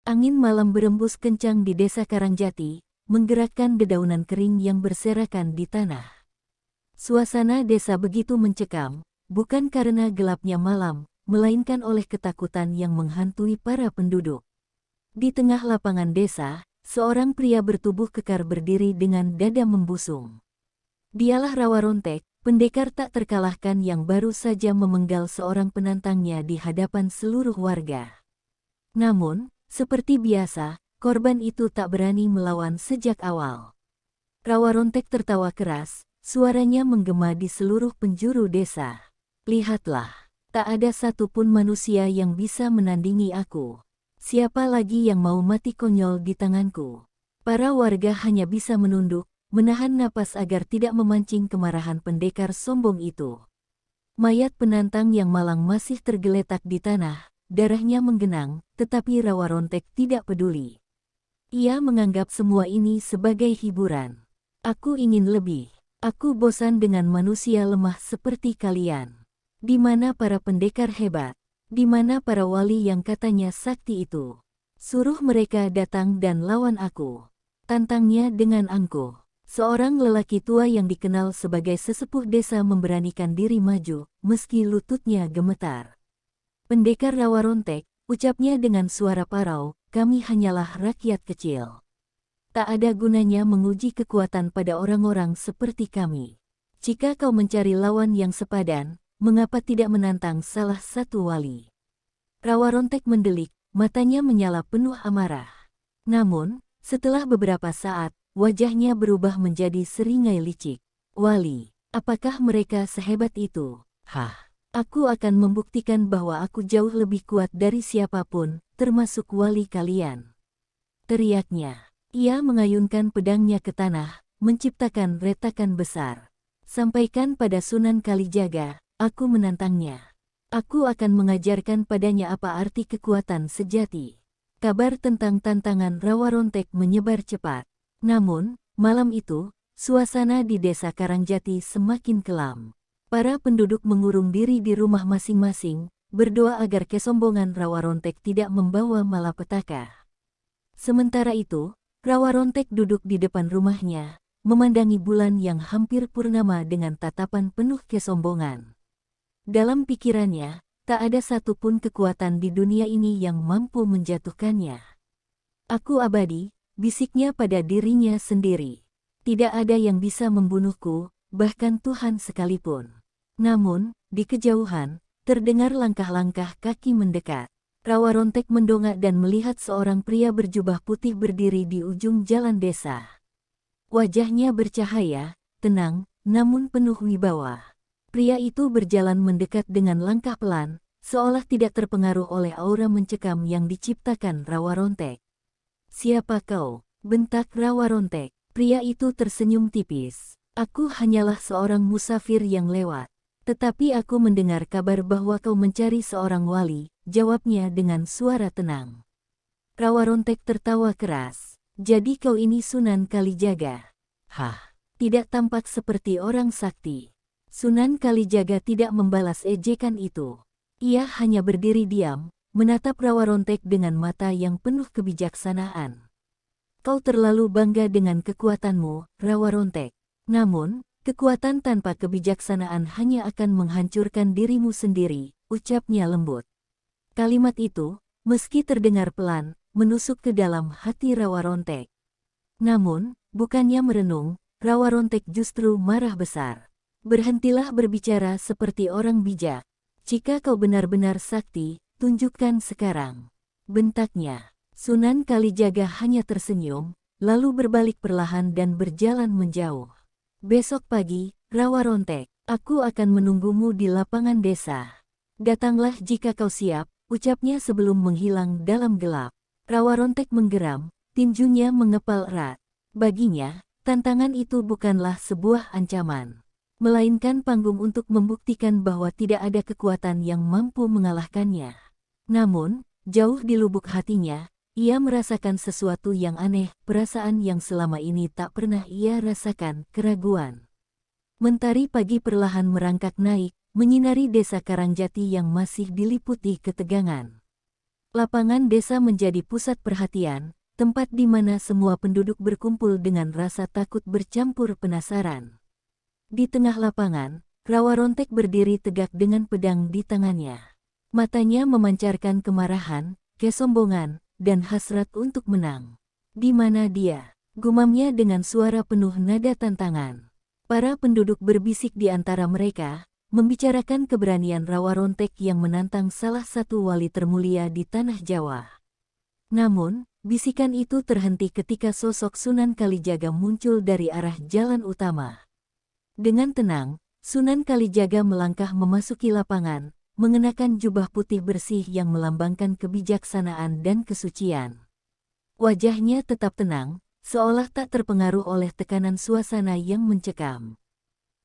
Angin malam berembus kencang di desa Karangjati, menggerakkan dedaunan kering yang berserakan di tanah. Suasana desa begitu mencekam, bukan karena gelapnya malam, melainkan oleh ketakutan yang menghantui para penduduk. Di tengah lapangan desa, seorang pria bertubuh kekar berdiri dengan dada membusung. Dialah Rawarontek, pendekar tak terkalahkan yang baru saja memenggal seorang penantangnya di hadapan seluruh warga. Namun, seperti biasa, korban itu tak berani melawan sejak awal. Rawarontek tertawa keras, suaranya menggema di seluruh penjuru desa. Lihatlah, tak ada satupun manusia yang bisa menandingi aku. Siapa lagi yang mau mati konyol di tanganku? Para warga hanya bisa menunduk, menahan napas agar tidak memancing kemarahan pendekar sombong itu. Mayat penantang yang malang masih tergeletak di tanah, darahnya menggenang, tetapi Rawarontek tidak peduli. Ia menganggap semua ini sebagai hiburan. Aku ingin lebih. Aku bosan dengan manusia lemah seperti kalian. Di mana para pendekar hebat? Di mana para wali yang katanya sakti itu? Suruh mereka datang dan lawan aku. Tantangnya dengan angkuh. Seorang lelaki tua yang dikenal sebagai sesepuh desa memberanikan diri maju, meski lututnya gemetar. Pendekar Rawarontek, ucapnya dengan suara parau, kami hanyalah rakyat kecil. Tak ada gunanya menguji kekuatan pada orang-orang seperti kami. Jika kau mencari lawan yang sepadan, mengapa tidak menantang salah satu wali? Rawarontek mendelik, matanya menyala penuh amarah. Namun, setelah beberapa saat, wajahnya berubah menjadi seringai licik. Wali, apakah mereka sehebat itu? Hah? Aku akan membuktikan bahwa aku jauh lebih kuat dari siapapun, termasuk wali kalian. Teriaknya. Ia mengayunkan pedangnya ke tanah, menciptakan retakan besar. Sampaikan pada Sunan Kalijaga, aku menantangnya. Aku akan mengajarkan padanya apa arti kekuatan sejati. Kabar tentang tantangan Rawarontek menyebar cepat. Namun, malam itu, suasana di desa Karangjati semakin kelam. Para penduduk mengurung diri di rumah masing-masing, berdoa agar kesombongan Rawarontek tidak membawa malapetaka. Sementara itu, Rawarontek duduk di depan rumahnya, memandangi bulan yang hampir purnama dengan tatapan penuh kesombongan. Dalam pikirannya, tak ada satupun kekuatan di dunia ini yang mampu menjatuhkannya. Aku abadi, bisiknya pada dirinya sendiri. Tidak ada yang bisa membunuhku, bahkan Tuhan sekalipun. Namun, di kejauhan, terdengar langkah-langkah kaki mendekat. Rawarontek mendongak dan melihat seorang pria berjubah putih berdiri di ujung jalan desa. Wajahnya bercahaya, tenang, namun penuh wibawa. Pria itu berjalan mendekat dengan langkah pelan, seolah tidak terpengaruh oleh aura mencekam yang diciptakan Rawarontek. Siapa kau? Bentak Rawarontek. Pria itu tersenyum tipis. Aku hanyalah seorang musafir yang lewat. Tetapi aku mendengar kabar bahwa kau mencari seorang wali, jawabnya dengan suara tenang. Rawarontek tertawa keras. Jadi kau ini Sunan Kalijaga? Hah, tidak tampak seperti orang sakti. Sunan Kalijaga tidak membalas ejekan itu. Ia hanya berdiri diam, menatap Rawarontek dengan mata yang penuh kebijaksanaan. Kau terlalu bangga dengan kekuatanmu, Rawarontek. Namun, kekuatan tanpa kebijaksanaan hanya akan menghancurkan dirimu sendiri, ucapnya lembut. Kalimat itu, meski terdengar pelan, menusuk ke dalam hati Rawarontek. Namun, bukannya merenung, Rawarontek justru marah besar. Berhentilah berbicara seperti orang bijak. Jika kau benar-benar sakti, tunjukkan sekarang. Bentaknya. Sunan Kalijaga hanya tersenyum, lalu berbalik perlahan dan berjalan menjauh. Besok pagi, Rawarontek, aku akan menunggumu di lapangan desa. Datanglah jika kau siap, ucapnya sebelum menghilang dalam gelap. Rawarontek menggeram, tinjunya mengepal erat. Baginya, tantangan itu bukanlah sebuah ancaman, melainkan panggung untuk membuktikan bahwa tidak ada kekuatan yang mampu mengalahkannya. Namun, jauh di lubuk hatinya, ia merasakan sesuatu yang aneh, perasaan yang selama ini tak pernah ia rasakan, keraguan. Mentari pagi perlahan merangkak naik, menyinari desa Karangjati yang masih diliputi ketegangan. Lapangan desa menjadi pusat perhatian, tempat di mana semua penduduk berkumpul dengan rasa takut bercampur penasaran. Di tengah lapangan, Rawa Rontek berdiri tegak dengan pedang di tangannya. Matanya memancarkan kemarahan, kesombongan, dan hasrat untuk menang. "Di mana dia?" gumamnya dengan suara penuh nada tantangan. Para penduduk berbisik di antara mereka, membicarakan keberanian Rawa Rontek yang menantang salah satu wali termulia di tanah Jawa. Namun, bisikan itu terhenti ketika sosok Sunan Kalijaga muncul dari arah jalan utama. Dengan tenang, Sunan Kalijaga melangkah memasuki lapangan, mengenakan jubah putih bersih yang melambangkan kebijaksanaan dan kesucian. Wajahnya tetap tenang, seolah tak terpengaruh oleh tekanan suasana yang mencekam.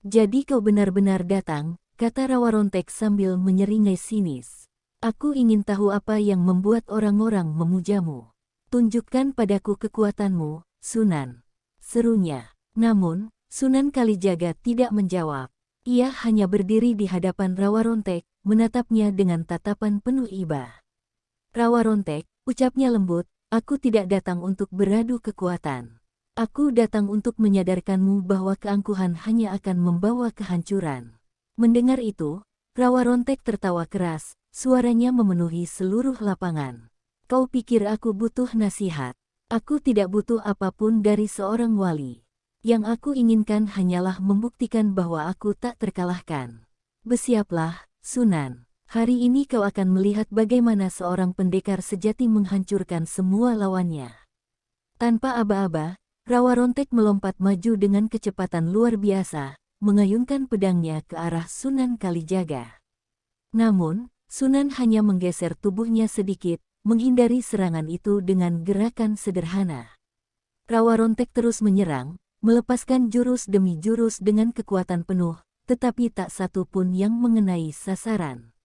"Jadi kau benar-benar datang," kata Rawa Rontek sambil menyeringai sinis. "Aku ingin tahu apa yang membuat orang-orang memujamu. Tunjukkan padaku kekuatanmu, Sunan," serunya. Namun, Sunan Kalijaga tidak menjawab. Ia hanya berdiri di hadapan Rawa Rontek, menatapnya dengan tatapan penuh iba. "Rawa Rontek," ucapnya lembut, "aku tidak datang untuk beradu kekuatan. Aku datang untuk menyadarkanmu bahwa keangkuhan hanya akan membawa kehancuran." Mendengar itu, Rawa Rontek tertawa keras, suaranya memenuhi seluruh lapangan. "Kau pikir aku butuh nasihat? Aku tidak butuh apapun dari seorang wali. Yang aku inginkan hanyalah membuktikan bahwa aku tak terkalahkan. Bersiaplah, Sunan. Hari ini kau akan melihat bagaimana seorang pendekar sejati menghancurkan semua lawannya." Tanpa aba-aba, Rawa Rontek melompat maju dengan kecepatan luar biasa, mengayunkan pedangnya ke arah Sunan Kalijaga. Namun, Sunan hanya menggeser tubuhnya sedikit, menghindari serangan itu dengan gerakan sederhana. Rawa Rontek terus menyerang, melepaskan jurus demi jurus dengan kekuatan penuh, tetapi tak satu pun yang mengenai sasaran.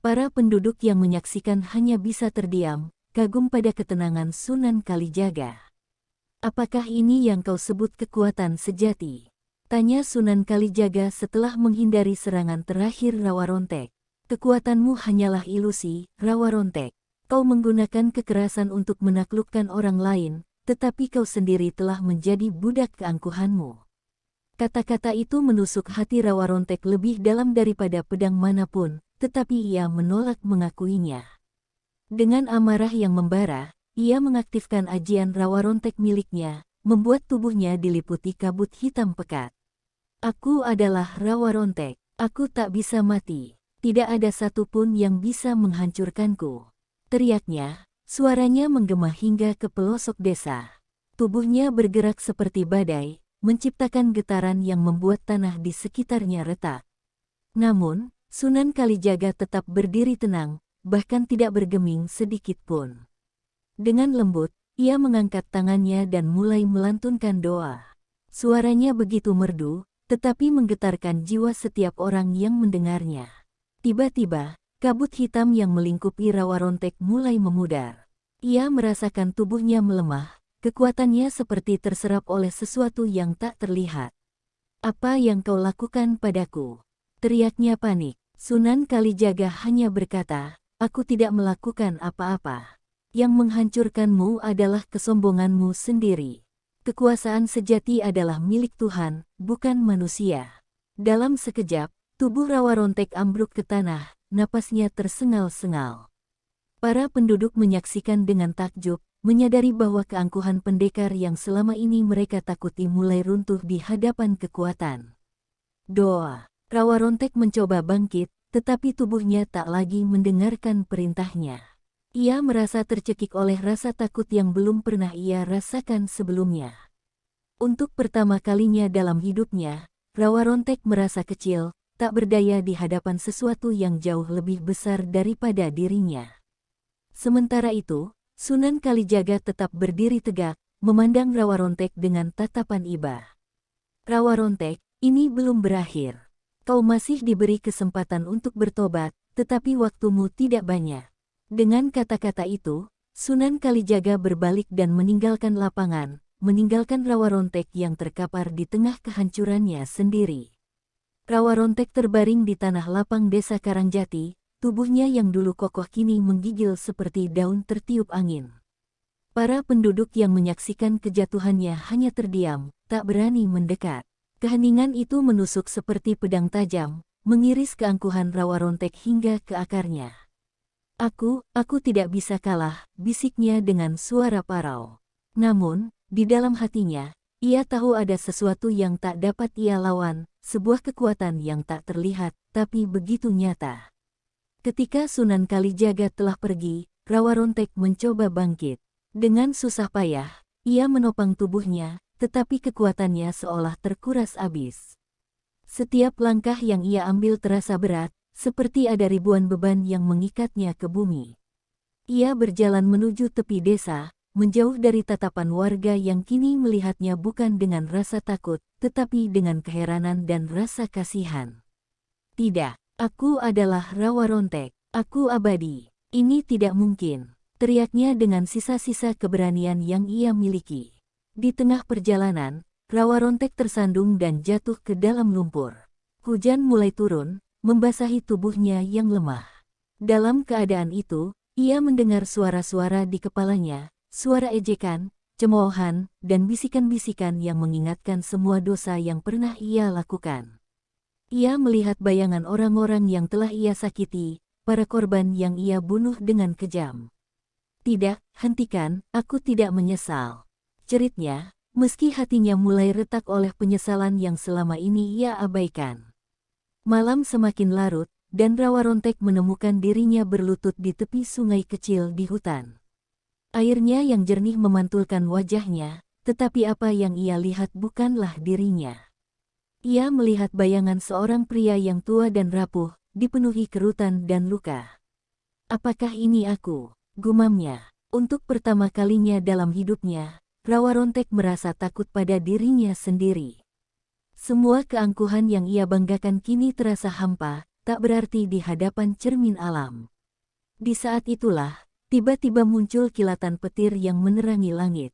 Para penduduk yang menyaksikan hanya bisa terdiam, kagum pada ketenangan Sunan Kalijaga. "Apakah ini yang kau sebut kekuatan sejati?" tanya Sunan Kalijaga setelah menghindari serangan terakhir Rawa Rontek. "Kekuatanmu hanyalah ilusi, Rawa Rontek. Kau menggunakan kekerasan untuk menaklukkan orang lain, tetapi kau sendiri telah menjadi budak keangkuhanmu." Kata-kata itu menusuk hati Rawa Rontek lebih dalam daripada pedang manapun, tetapi ia menolak mengakuinya. Dengan amarah yang membara, ia mengaktifkan ajian Rawa Rontek miliknya, membuat tubuhnya diliputi kabut hitam pekat. "Aku adalah Rawa Rontek. Aku tak bisa mati. Tidak ada satupun yang bisa menghancurkanku," teriaknya. Suaranya menggema hingga ke pelosok desa. Tubuhnya bergerak seperti badai, menciptakan getaran yang membuat tanah di sekitarnya retak. Namun, Sunan Kalijaga tetap berdiri tenang, bahkan tidak bergeming sedikit pun. Dengan lembut, ia mengangkat tangannya dan mulai melantunkan doa. Suaranya begitu merdu, tetapi menggetarkan jiwa setiap orang yang mendengarnya. Tiba-tiba, kabut hitam yang melingkupi Rawa Rontek mulai memudar. Ia merasakan tubuhnya melemah, kekuatannya seperti terserap oleh sesuatu yang tak terlihat. "Apa yang kau lakukan padaku?" teriaknya panik. Sunan Kalijaga hanya berkata, "Aku tidak melakukan apa-apa. Yang menghancurkanmu adalah kesombonganmu sendiri. Kekuasaan sejati adalah milik Tuhan, bukan manusia." Dalam sekejap, tubuh Rawa Rontek ambruk ke tanah, napasnya tersengal-sengal. Para penduduk menyaksikan dengan takjub, menyadari bahwa keangkuhan pendekar yang selama ini mereka takuti mulai runtuh di hadapan kekuatan. Doa. Rawa Rontek mencoba bangkit, tetapi tubuhnya tak lagi mendengarkan perintahnya. Ia merasa tercekik oleh rasa takut yang belum pernah ia rasakan sebelumnya. Untuk pertama kalinya dalam hidupnya, Rawa Rontek merasa kecil, tak berdaya di hadapan sesuatu yang jauh lebih besar daripada dirinya. Sementara itu, Sunan Kalijaga tetap berdiri tegak, memandang Rawa Rontek dengan tatapan iba. "Rawa Rontek, ini belum berakhir. Kau masih diberi kesempatan untuk bertobat, tetapi waktumu tidak banyak." Dengan kata-kata itu, Sunan Kalijaga berbalik dan meninggalkan lapangan, meninggalkan Rawa Rontek yang terkapar di tengah kehancurannya sendiri. Rawa Rontek terbaring di tanah lapang desa Karangjati, tubuhnya yang dulu kokoh kini menggigil seperti daun tertiup angin. Para penduduk yang menyaksikan kejatuhannya hanya terdiam, tak berani mendekat. Keheningan itu menusuk seperti pedang tajam, mengiris keangkuhan rawa rontek hingga ke akarnya. Aku tidak bisa kalah, bisiknya dengan suara parau. Namun, di dalam hatinya, ia tahu ada sesuatu yang tak dapat ia lawan, sebuah kekuatan yang tak terlihat, tapi begitu nyata. Ketika Sunan Kalijaga telah pergi, rawa rontek mencoba bangkit. Dengan susah payah, ia menopang tubuhnya, tetapi kekuatannya seolah terkuras habis. Setiap langkah yang ia ambil terasa berat, seperti ada ribuan beban yang mengikatnya ke bumi. Ia berjalan menuju tepi desa, menjauh dari tatapan warga yang kini melihatnya bukan dengan rasa takut, tetapi dengan keheranan dan rasa kasihan. Tidak, aku adalah rawa rontek, aku abadi, ini tidak mungkin, teriaknya dengan sisa-sisa keberanian yang ia miliki. Di tengah perjalanan, rawa rontek tersandung dan jatuh ke dalam lumpur. Hujan mulai turun, membasahi tubuhnya yang lemah. Dalam keadaan itu, ia mendengar suara-suara di kepalanya, suara ejekan, cemoohan, dan bisikan-bisikan yang mengingatkan semua dosa yang pernah ia lakukan. Ia melihat bayangan orang-orang yang telah ia sakiti, para korban yang ia bunuh dengan kejam. Tidak, hentikan, aku tidak menyesal. Ceritnya, meski hatinya mulai retak oleh penyesalan yang selama ini ia abaikan. Malam semakin larut, dan rawa rontek menemukan dirinya berlutut di tepi sungai kecil di hutan. Airnya yang jernih memantulkan wajahnya, tetapi apa yang ia lihat bukanlah dirinya. Ia melihat bayangan seorang pria yang tua dan rapuh, dipenuhi kerutan dan luka. Apakah ini aku? Gumamnya. Untuk pertama kalinya dalam hidupnya, rawa rontek merasa takut pada dirinya sendiri. Semua keangkuhan yang ia banggakan kini terasa hampa, tak berarti di hadapan cermin alam. Di saat itulah, tiba-tiba muncul kilatan petir yang menerangi langit.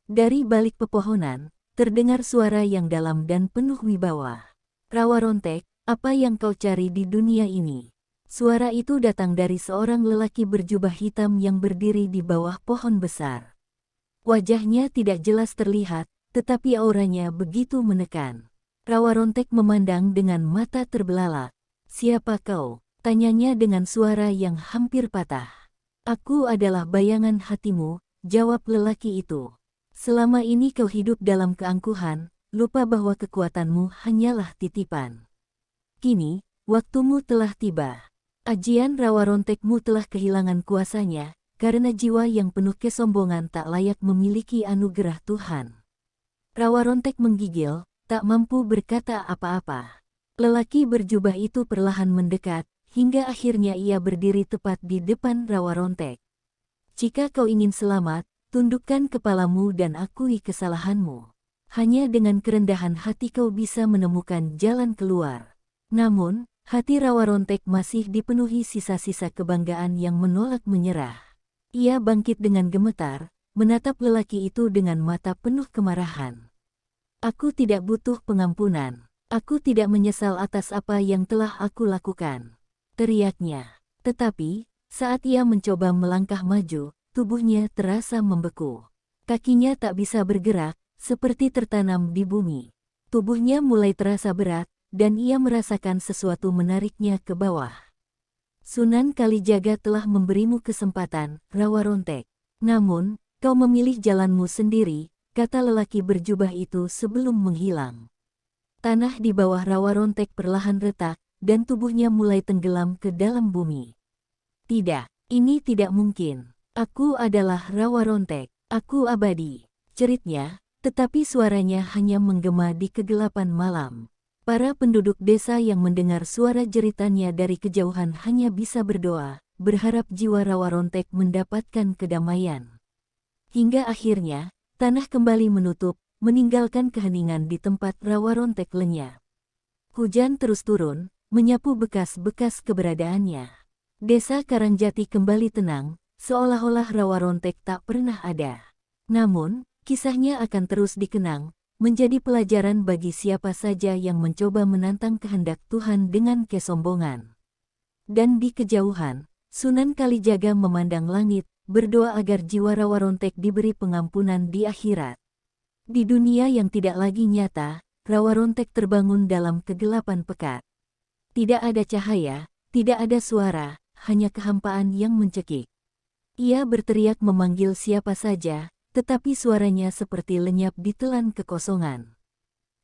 Dari balik pepohonan, terdengar suara yang dalam dan penuh wibawa. Rawa rontek, apa yang kau cari di dunia ini? Suara itu datang dari seorang lelaki berjubah hitam yang berdiri di bawah pohon besar. Wajahnya tidak jelas terlihat, tetapi auranya begitu menekan. Rawa rontek memandang dengan mata terbelalak. Siapa kau? Tanyanya dengan suara yang hampir patah. Aku adalah bayangan hatimu, jawab lelaki itu. Selama ini kau hidup dalam keangkuhan, lupa bahwa kekuatanmu hanyalah titipan. Kini, waktumu telah tiba. Ajian rawa rontekmu telah kehilangan kuasanya, karena jiwa yang penuh kesombongan tak layak memiliki anugerah Tuhan. Rawa rontek menggigil, tak mampu berkata apa-apa. Lelaki berjubah itu perlahan mendekat, hingga akhirnya ia berdiri tepat di depan rawa rontek. Jika kau ingin selamat, tundukkan kepalamu dan akui kesalahanmu. Hanya dengan kerendahan hati kau bisa menemukan jalan keluar. Namun, hati rawa rontek masih dipenuhi sisa-sisa kebanggaan yang menolak menyerah. Ia bangkit dengan gemetar, menatap lelaki itu dengan mata penuh kemarahan. Aku tidak butuh pengampunan. Aku tidak menyesal atas apa yang telah aku lakukan, teriaknya. Tetapi, saat ia mencoba melangkah maju, tubuhnya terasa membeku. Kakinya tak bisa bergerak, seperti tertanam di bumi. Tubuhnya mulai terasa berat, dan ia merasakan sesuatu menariknya ke bawah. Sunan Kalijaga telah memberimu kesempatan, rawa rontek. Namun, kau memilih jalanmu sendiri, kata lelaki berjubah itu sebelum menghilang. Tanah di bawah rawa rontek perlahan retak, dan tubuhnya mulai tenggelam ke dalam bumi. Tidak, ini tidak mungkin. Aku adalah rawa rontek, aku abadi, ceritnya, tetapi suaranya hanya menggema di kegelapan malam. Para penduduk desa yang mendengar suara jeritannya dari kejauhan hanya bisa berdoa, berharap jiwa rawa rontek mendapatkan kedamaian. Hingga akhirnya, tanah kembali menutup, meninggalkan keheningan di tempat rawa rontek lenyap. Hujan terus turun, menyapu bekas-bekas keberadaannya. Desa Karangjati kembali tenang, seolah-olah rawa rontek tak pernah ada. Namun, kisahnya akan terus dikenang, menjadi pelajaran bagi siapa saja yang mencoba menantang kehendak Tuhan dengan kesombongan. Dan di kejauhan, Sunan Kalijaga memandang langit, berdoa agar jiwa Rawa Rontek diberi pengampunan di akhirat. Di dunia yang tidak lagi nyata, Rawa Rontek terbangun dalam kegelapan pekat. Tidak ada cahaya, tidak ada suara, hanya kehampaan yang mencekik. Ia berteriak memanggil siapa saja, tetapi suaranya seperti lenyap ditelan kekosongan.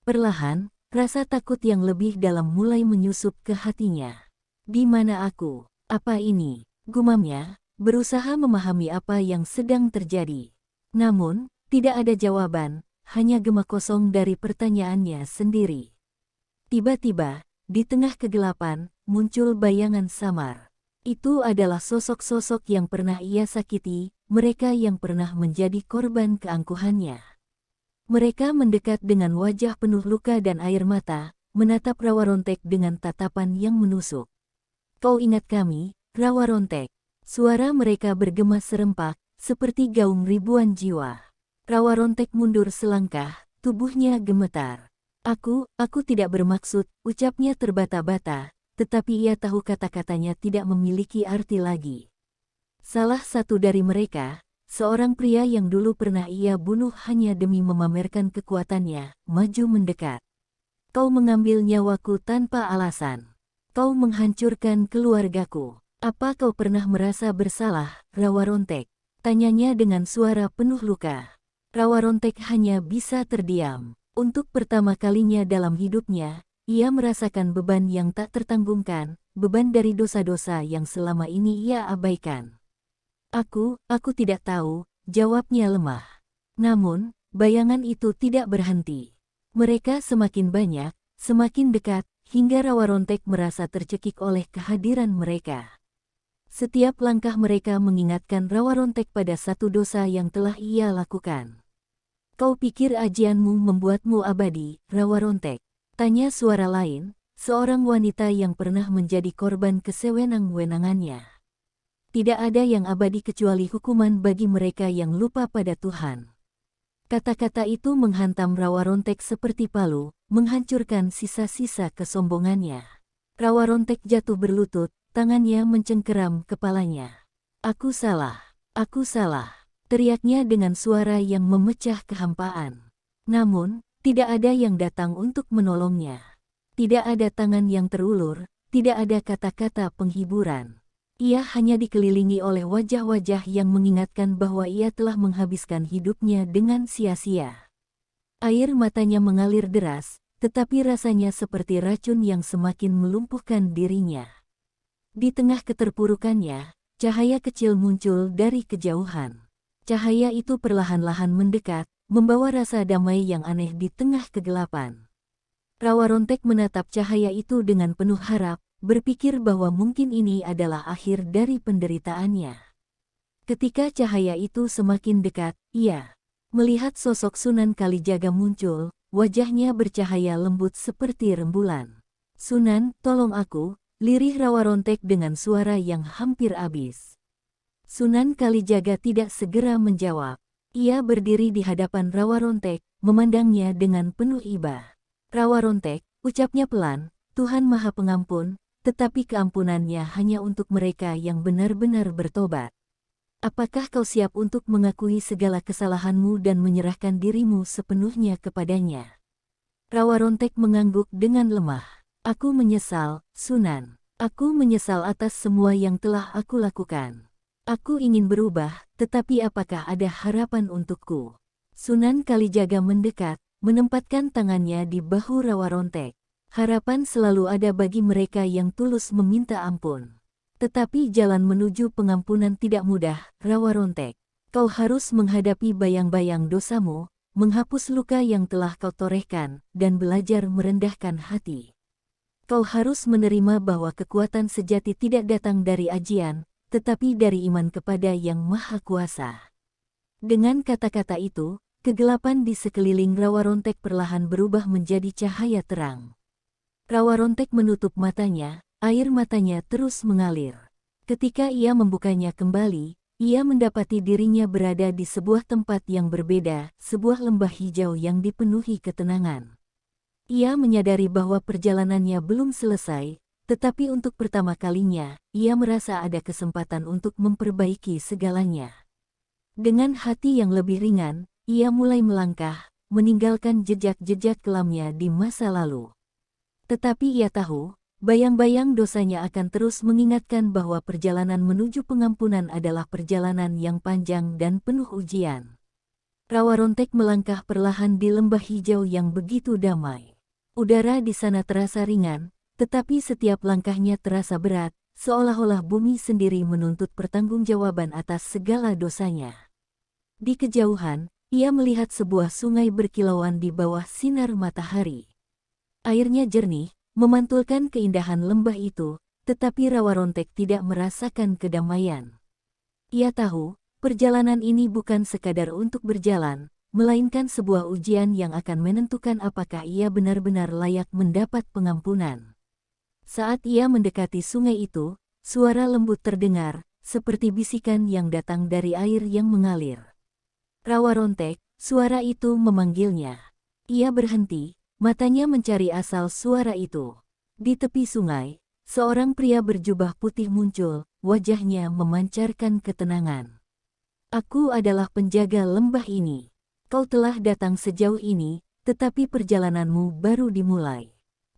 Perlahan, rasa takut yang lebih dalam mulai menyusup ke hatinya. Di mana aku? Apa ini? Gumamnya, berusaha memahami apa yang sedang terjadi. Namun, tidak ada jawaban, hanya gema kosong dari pertanyaannya sendiri. Tiba-tiba, di tengah kegelapan, muncul bayangan samar. Itu adalah sosok-sosok yang pernah ia sakiti, mereka yang pernah menjadi korban keangkuhannya. Mereka mendekat dengan wajah penuh luka dan air mata, menatap Rawa Rontek dengan tatapan yang menusuk. Kau ingat kami, Rawa Rontek? Suara mereka bergema serempak, seperti gaung ribuan jiwa. Rawa Rontek mundur selangkah, tubuhnya gemetar. Aku tidak bermaksud, ucapnya terbata-bata, tetapi ia tahu kata-katanya tidak memiliki arti lagi. Salah satu dari mereka, seorang pria yang dulu pernah ia bunuh hanya demi memamerkan kekuatannya, maju mendekat. Kau mengambil nyawaku tanpa alasan. Kau menghancurkan keluargaku. Apa kau pernah merasa bersalah, Rawa Rontek? Tanyanya dengan suara penuh luka. Rawa Rontek hanya bisa terdiam. Untuk pertama kalinya dalam hidupnya, ia merasakan beban yang tak tertanggungkan, beban dari dosa-dosa yang selama ini ia abaikan. Aku tidak tahu, jawabnya lemah. Namun, bayangan itu tidak berhenti. Mereka semakin banyak, semakin dekat, hingga Rawa Rontek merasa tercekik oleh kehadiran mereka. Setiap langkah mereka mengingatkan Rawa Rontek pada satu dosa yang telah ia lakukan. Kau pikir ajianmu membuatmu abadi, Rawa Rontek? Tanya suara lain, seorang wanita yang pernah menjadi korban kesewenang-wenangannya. Tidak ada yang abadi kecuali hukuman bagi mereka yang lupa pada Tuhan. Kata-kata itu menghantam Rawa Rontek seperti palu, menghancurkan sisa-sisa kesombongannya. Rawa Rontek jatuh berlutut, tangannya mencengkeram kepalanya. Aku salah, teriaknya dengan suara yang memecah kehampaan. Namun, tidak ada yang datang untuk menolongnya. Tidak ada tangan yang terulur, tidak ada kata-kata penghiburan. Ia hanya dikelilingi oleh wajah-wajah yang mengingatkan bahwa ia telah menghabiskan hidupnya dengan sia-sia. Air matanya mengalir deras, tetapi rasanya seperti racun yang semakin melumpuhkan dirinya. Di tengah keterpurukannya, cahaya kecil muncul dari kejauhan. Cahaya itu perlahan-lahan mendekat, membawa rasa damai yang aneh di tengah kegelapan. Rawa Rontek menatap cahaya itu dengan penuh harap, berpikir bahwa mungkin ini adalah akhir dari penderitaannya. Ketika cahaya itu semakin dekat, ia melihat sosok Sunan Kalijaga muncul, wajahnya bercahaya lembut seperti rembulan. Sunan, tolong aku, lirih Rawa Rontek dengan suara yang hampir habis. Sunan Kalijaga tidak segera menjawab. Ia berdiri di hadapan Rawa Rontek, memandangnya dengan penuh iba. Rawa Rontek, ucapnya pelan, Tuhan Maha Pengampun, tetapi keampunannya hanya untuk mereka yang benar-benar bertobat. Apakah kau siap untuk mengakui segala kesalahanmu dan menyerahkan dirimu sepenuhnya kepadanya? Rawa Rontek mengangguk dengan lemah. Aku menyesal, Sunan. Aku menyesal atas semua yang telah aku lakukan. Aku ingin berubah, tetapi apakah ada harapan untukku? Sunan Kalijaga mendekat, menempatkan tangannya di bahu Rawa Rontek. Harapan selalu ada bagi mereka yang tulus meminta ampun. Tetapi jalan menuju pengampunan tidak mudah, Rawa Rontek. Kau harus menghadapi bayang-bayang dosamu, menghapus luka yang telah kau torehkan, dan belajar merendahkan hati. Kau harus menerima bahwa kekuatan sejati tidak datang dari ajian, tetapi dari iman kepada Yang Maha Kuasa. Dengan kata-kata itu, kegelapan di sekeliling Rawa Rontek perlahan berubah menjadi cahaya terang. Rawa Rontek menutup matanya, air matanya terus mengalir. Ketika ia membukanya kembali, ia mendapati dirinya berada di sebuah tempat yang berbeda, sebuah lembah hijau yang dipenuhi ketenangan. Ia menyadari bahwa perjalanannya belum selesai, tetapi untuk pertama kalinya, ia merasa ada kesempatan untuk memperbaiki segalanya. Dengan hati yang lebih ringan, ia mulai melangkah, meninggalkan jejak-jejak kelamnya di masa lalu. Tetapi ia tahu, bayang-bayang dosanya akan terus mengingatkan bahwa perjalanan menuju pengampunan adalah perjalanan yang panjang dan penuh ujian. Rawarontek melangkah perlahan di lembah hijau yang begitu damai. Udara di sana terasa ringan, tetapi setiap langkahnya terasa berat, seolah-olah bumi sendiri menuntut pertanggungjawaban atas segala dosanya. Di kejauhan, ia melihat sebuah sungai berkilauan di bawah sinar matahari. Airnya jernih, memantulkan keindahan lembah itu, tetapi Rawarontek tidak merasakan kedamaian. Ia tahu, perjalanan ini bukan sekadar untuk berjalan, melainkan sebuah ujian yang akan menentukan apakah ia benar-benar layak mendapat pengampunan. Saat ia mendekati sungai itu, suara lembut terdengar, seperti bisikan yang datang dari air yang mengalir. Rawarontek, suara itu memanggilnya. Ia berhenti, matanya mencari asal suara itu. Di tepi sungai, seorang pria berjubah putih muncul, wajahnya memancarkan ketenangan. Aku adalah penjaga lembah ini. Kau telah datang sejauh ini, tetapi perjalananmu baru dimulai.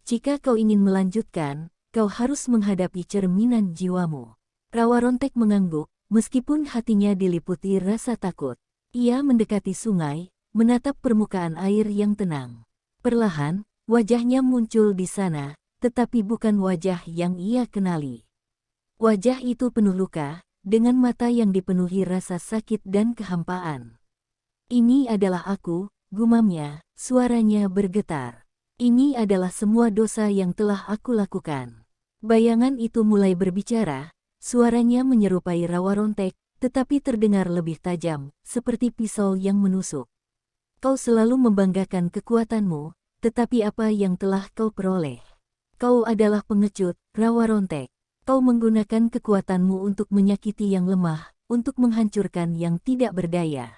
Jika kau ingin melanjutkan, kau harus menghadapi cerminan jiwamu. Rawarontek mengangguk, meskipun hatinya diliputi rasa takut. Ia mendekati sungai, menatap permukaan air yang tenang. Perlahan, wajahnya muncul di sana, tetapi bukan wajah yang ia kenali. Wajah itu penuh luka, dengan mata yang dipenuhi rasa sakit dan kehampaan. Ini adalah aku, gumamnya, suaranya bergetar. Ini adalah semua dosa yang telah aku lakukan. Bayangan itu mulai berbicara, suaranya menyerupai Rawarontek, tetapi terdengar lebih tajam, seperti pisau yang menusuk. Kau selalu membanggakan kekuatanmu, tetapi apa yang telah kau peroleh? Kau adalah pengecut, Rawarontek. Kau menggunakan kekuatanmu untuk menyakiti yang lemah, untuk menghancurkan yang tidak berdaya.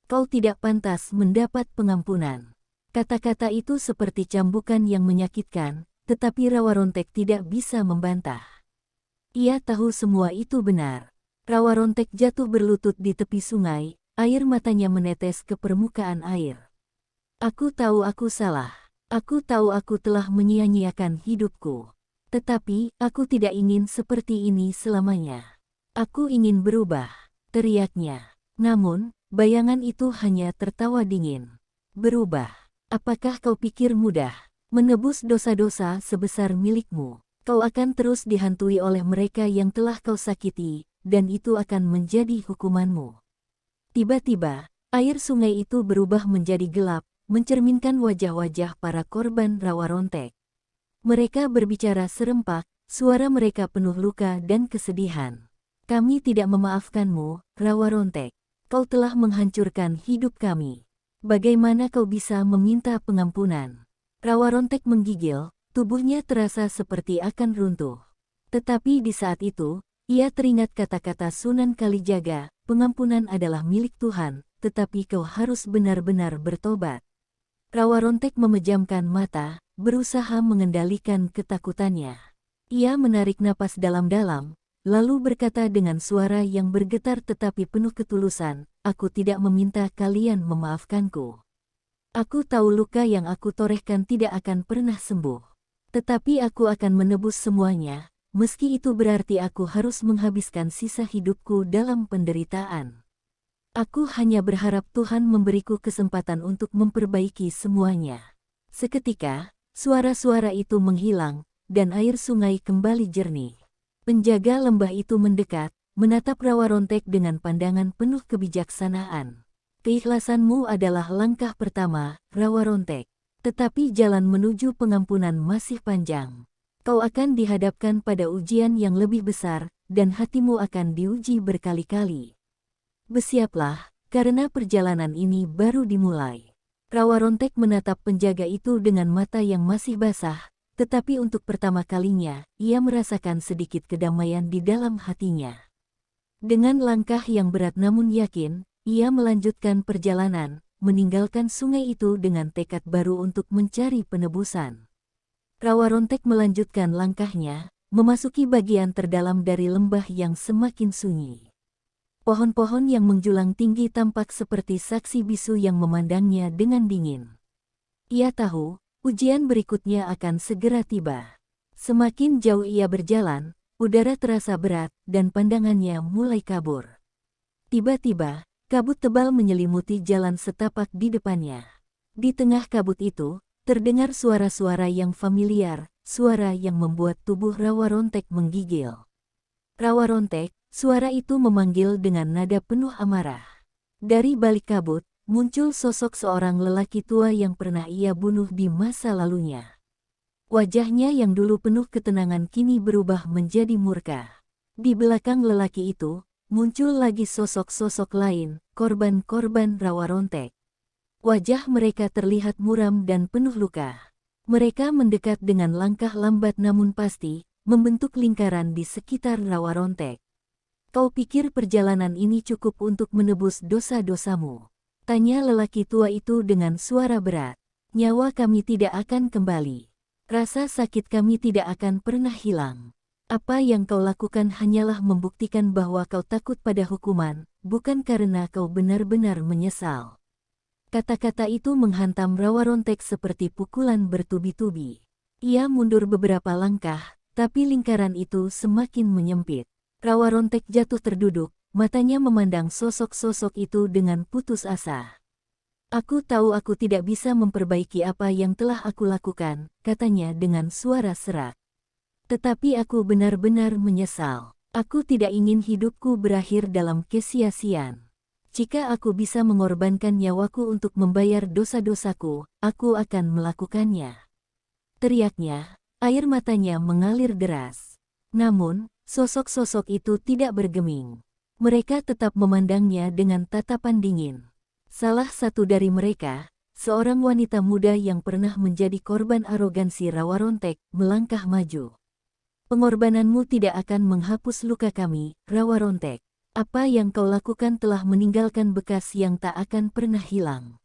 Kau tidak pantas mendapat pengampunan. Kata-kata itu seperti cambukan yang menyakitkan, tetapi Rawarontek tidak bisa membantah. Ia tahu semua itu benar. Rawarontek jatuh berlutut di tepi sungai, air matanya menetes ke permukaan air. Aku tahu aku salah. Aku tahu aku telah menyia-nyiakan hidupku. Tetapi, aku tidak ingin seperti ini selamanya. Aku ingin berubah, teriaknya. Namun, bayangan itu hanya tertawa dingin. Berubah? Apakah kau pikir mudah? Menebus dosa-dosa sebesar milikmu. Kau akan terus dihantui oleh mereka yang telah kau sakiti, dan itu akan menjadi hukumanmu. Tiba-tiba, air sungai itu berubah menjadi gelap, mencerminkan wajah-wajah para korban Rawarontek. Mereka berbicara serempak, suara mereka penuh luka dan kesedihan. Kami tidak memaafkanmu, Rawarontek. Kau telah menghancurkan hidup kami. Bagaimana kau bisa meminta pengampunan? Rawarontek menggigil, tubuhnya terasa seperti akan runtuh. Tetapi di saat itu, ia teringat kata-kata Sunan Kalijaga, pengampunan adalah milik Tuhan, tetapi kau harus benar-benar bertobat. Rawarontek memejamkan mata, berusaha mengendalikan ketakutannya. Ia menarik napas dalam-dalam, lalu berkata dengan suara yang bergetar tetapi penuh ketulusan, aku tidak meminta kalian memaafkanku. Aku tahu luka yang aku torehkan tidak akan pernah sembuh. Tetapi aku akan menebus semuanya. Meski itu berarti aku harus menghabiskan sisa hidupku dalam penderitaan. Aku hanya berharap Tuhan memberiku kesempatan untuk memperbaiki semuanya. Seketika, suara-suara itu menghilang, dan air sungai kembali jernih. Penjaga lembah itu mendekat, menatap Rawarontek dengan pandangan penuh kebijaksanaan. Keikhlasanmu adalah langkah pertama, Rawarontek. Tetapi jalan menuju pengampunan masih panjang. Kau akan dihadapkan pada ujian yang lebih besar, dan hatimu akan diuji berkali-kali. Bersiaplah, karena perjalanan ini baru dimulai. Rawarontek menatap penjaga itu dengan mata yang masih basah, tetapi untuk pertama kalinya, ia merasakan sedikit kedamaian di dalam hatinya. Dengan langkah yang berat namun yakin, ia melanjutkan perjalanan, meninggalkan sungai itu dengan tekad baru untuk mencari penebusan. Rawa Rontek melanjutkan langkahnya, memasuki bagian terdalam dari lembah yang semakin sunyi. Pohon-pohon yang menjulang tinggi tampak seperti saksi bisu yang memandangnya dengan dingin. Ia tahu, ujian berikutnya akan segera tiba. Semakin jauh ia berjalan, udara terasa berat, dan pandangannya mulai kabur. Tiba-tiba, kabut tebal menyelimuti jalan setapak di depannya. Di tengah kabut itu, terdengar suara-suara yang familiar, suara yang membuat tubuh Rawa Rontek menggigil. Rawa Rontek, suara itu memanggil dengan nada penuh amarah. Dari balik kabut, muncul sosok seorang lelaki tua yang pernah ia bunuh di masa lalunya. Wajahnya yang dulu penuh ketenangan kini berubah menjadi murka. Di belakang lelaki itu, muncul lagi sosok-sosok lain, korban-korban Rawa Rontek. Wajah mereka terlihat muram dan penuh luka. Mereka mendekat dengan langkah lambat namun pasti, membentuk lingkaran di sekitar Rawa Rontek. "Kau pikir perjalanan ini cukup untuk menebus dosa-dosamu?" tanya lelaki tua itu dengan suara berat. "Nyawa kami tidak akan kembali. Rasa sakit kami tidak akan pernah hilang. Apa yang kau lakukan hanyalah membuktikan bahwa kau takut pada hukuman, bukan karena kau benar-benar menyesal." Kata-kata itu menghantam Rawa Rontek seperti pukulan bertubi-tubi. Ia mundur beberapa langkah, tapi lingkaran itu semakin menyempit. Rawa Rontek jatuh terduduk, matanya memandang sosok-sosok itu dengan putus asa. "Aku tahu aku tidak bisa memperbaiki apa yang telah aku lakukan," katanya dengan suara serak. "Tetapi aku benar-benar menyesal. Aku tidak ingin hidupku berakhir dalam kesia-siaan. Jika aku bisa mengorbankan nyawaku untuk membayar dosa-dosaku, aku akan melakukannya." Teriaknya, air matanya mengalir deras. Namun, sosok-sosok itu tidak bergeming. Mereka tetap memandangnya dengan tatapan dingin. Salah satu dari mereka, seorang wanita muda yang pernah menjadi korban arogansi Rawa Rontek, melangkah maju. "Pengorbananmu tidak akan menghapus luka kami, Rawa Rontek. Apa yang kau lakukan telah meninggalkan bekas yang tak akan pernah hilang."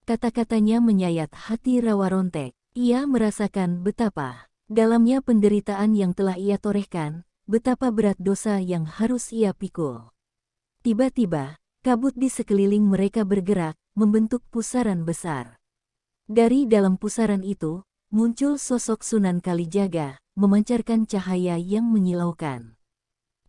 Kata-katanya menyayat hati Rawa Rontek. Ia merasakan betapa dalamnya penderitaan yang telah ia torehkan, betapa berat dosa yang harus ia pikul. Tiba-tiba, kabut di sekeliling mereka bergerak, membentuk pusaran besar. Dari dalam pusaran itu, muncul sosok Sunan Kalijaga, memancarkan cahaya yang menyilaukan.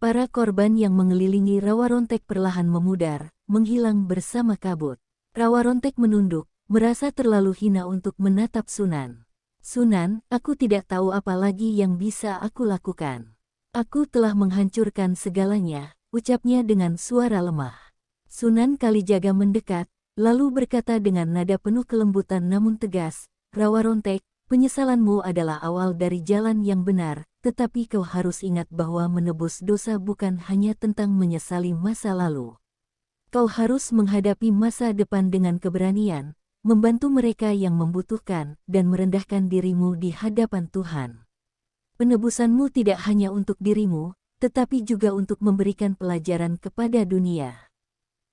Para korban yang mengelilingi Rawa Rontek perlahan memudar, menghilang bersama kabut. Rawa Rontek menunduk, merasa terlalu hina untuk menatap Sunan. "Sunan, aku tidak tahu apa lagi yang bisa aku lakukan. Aku telah menghancurkan segalanya," ucapnya dengan suara lemah. Sunan Kalijaga mendekat, lalu berkata dengan nada penuh kelembutan namun tegas, "Rawa Rontek, penyesalanmu adalah awal dari jalan yang benar, tetapi kau harus ingat bahwa menebus dosa bukan hanya tentang menyesali masa lalu. Kau harus menghadapi masa depan dengan keberanian, membantu mereka yang membutuhkan, dan merendahkan dirimu di hadapan Tuhan. Penebusanmu tidak hanya untuk dirimu, tetapi juga untuk memberikan pelajaran kepada dunia."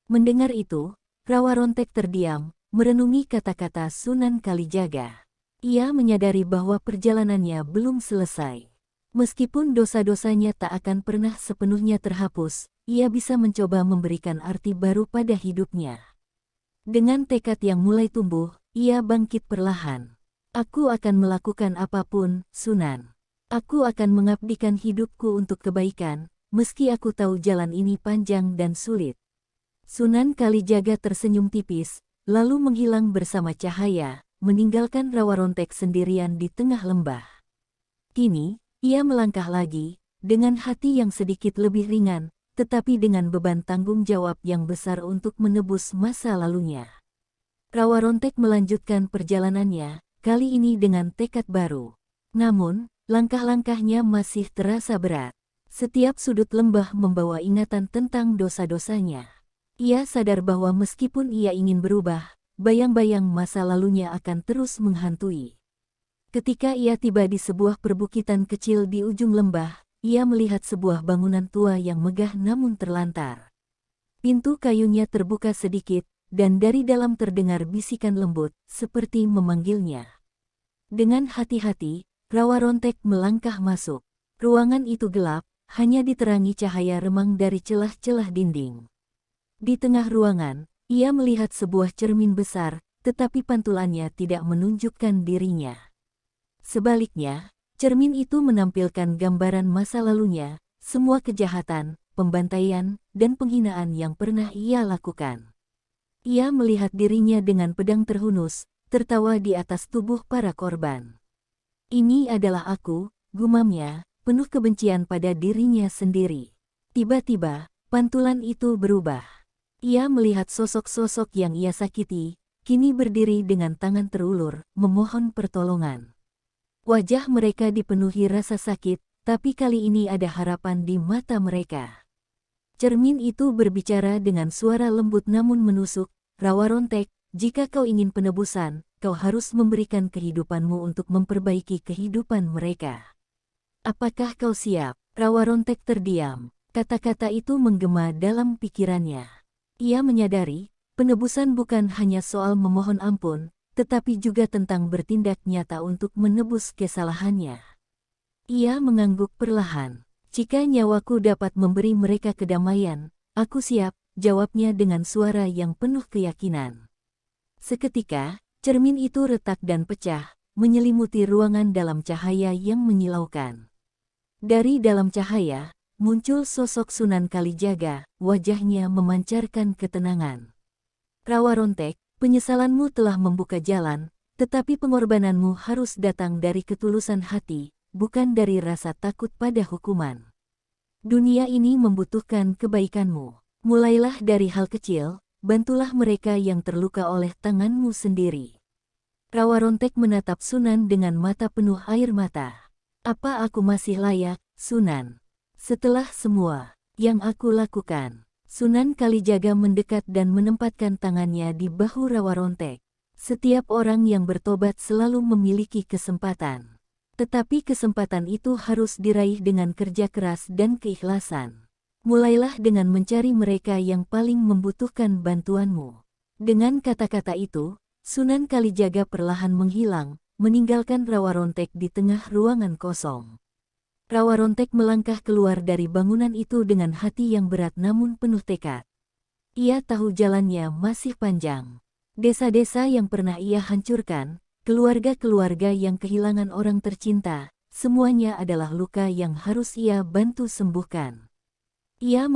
Mendengar itu, Rawa Rontek terdiam, merenungi kata-kata Sunan Kalijaga. Ia menyadari bahwa perjalanannya belum selesai. Meskipun dosa-dosanya tak akan pernah sepenuhnya terhapus, ia bisa mencoba memberikan arti baru pada hidupnya. Dengan tekad yang mulai tumbuh, ia bangkit perlahan. "Aku akan melakukan apapun, Sunan. Aku akan mengabdikan hidupku untuk kebaikan, meski aku tahu jalan ini panjang dan sulit." Sunan Kalijaga tersenyum tipis, lalu menghilang bersama cahaya, meninggalkan Rawa Rontek sendirian di tengah lembah. Kini, ia melangkah lagi, dengan hati yang sedikit lebih ringan, tetapi dengan beban tanggung jawab yang besar untuk menebus masa lalunya. Rawa Rontek melanjutkan perjalanannya, kali ini dengan tekad baru. Namun, langkah-langkahnya masih terasa berat. Setiap sudut lembah membawa ingatan tentang dosa-dosanya. Ia sadar bahwa meskipun ia ingin berubah, bayang-bayang masa lalunya akan terus menghantui. Ketika ia tiba di sebuah perbukitan kecil di ujung lembah, ia melihat sebuah bangunan tua yang megah namun terlantar. Pintu kayunya terbuka sedikit, dan dari dalam terdengar bisikan lembut, seperti memanggilnya. Dengan hati-hati, Rawa Rontek melangkah masuk. Ruangan itu gelap, hanya diterangi cahaya remang dari celah-celah dinding. Di tengah ruangan, ia melihat sebuah cermin besar, tetapi pantulannya tidak menunjukkan dirinya. Sebaliknya, cermin itu menampilkan gambaran masa lalunya, semua kejahatan, pembantaian, dan penghinaan yang pernah ia lakukan. Ia melihat dirinya dengan pedang terhunus, tertawa di atas tubuh para korban. Ini adalah aku, gumamnya, penuh kebencian pada dirinya sendiri. Tiba-tiba, pantulan itu berubah. Ia melihat sosok-sosok yang ia sakiti, kini berdiri dengan tangan terulur, memohon pertolongan. Wajah mereka dipenuhi rasa sakit, tapi kali ini ada harapan di mata mereka. Cermin itu berbicara dengan suara lembut namun menusuk, Rawa Rontek, jika kau ingin penebusan, kau harus memberikan kehidupanmu untuk memperbaiki kehidupan mereka. Apakah kau siap? Rawa Rontek terdiam. Kata-kata itu menggema dalam pikirannya. Ia menyadari, penebusan bukan hanya soal memohon ampun, tetapi juga tentang bertindak nyata untuk menebus kesalahannya. Ia mengangguk perlahan. Jika nyawaku dapat memberi mereka kedamaian, aku siap, jawabnya dengan suara yang penuh keyakinan. Seketika, cermin itu retak dan pecah, menyelimuti ruangan dalam cahaya yang menyilaukan. Dari dalam cahaya, muncul sosok Sunan Kalijaga, wajahnya memancarkan ketenangan. Rawa Rontek, penyesalanmu telah membuka jalan, tetapi pengorbananmu harus datang dari ketulusan hati, bukan dari rasa takut pada hukuman. Dunia ini membutuhkan kebaikanmu. Mulailah dari hal kecil, bantulah mereka yang terluka oleh tanganmu sendiri. Rawa Rontek menatap Sunan dengan mata penuh air mata. Apa aku masih layak, Sunan? Setelah semua yang aku lakukan. Sunan Kalijaga mendekat dan menempatkan tangannya di bahu Rawa Rontek. Setiap orang yang bertobat selalu memiliki kesempatan. Tetapi kesempatan itu harus diraih dengan kerja keras dan keikhlasan. Mulailah dengan mencari mereka yang paling membutuhkan bantuanmu. Dengan kata-kata itu, Sunan Kalijaga perlahan menghilang, meninggalkan Rawa Rontek di tengah ruangan kosong. Rawa Rontek melangkah keluar dari bangunan itu dengan hati yang berat namun penuh tekad. Ia tahu jalannya masih panjang. Desa-desa yang pernah ia hancurkan, keluarga-keluarga yang kehilangan orang tercinta, semuanya adalah luka yang harus ia bantu sembuhkan. Ia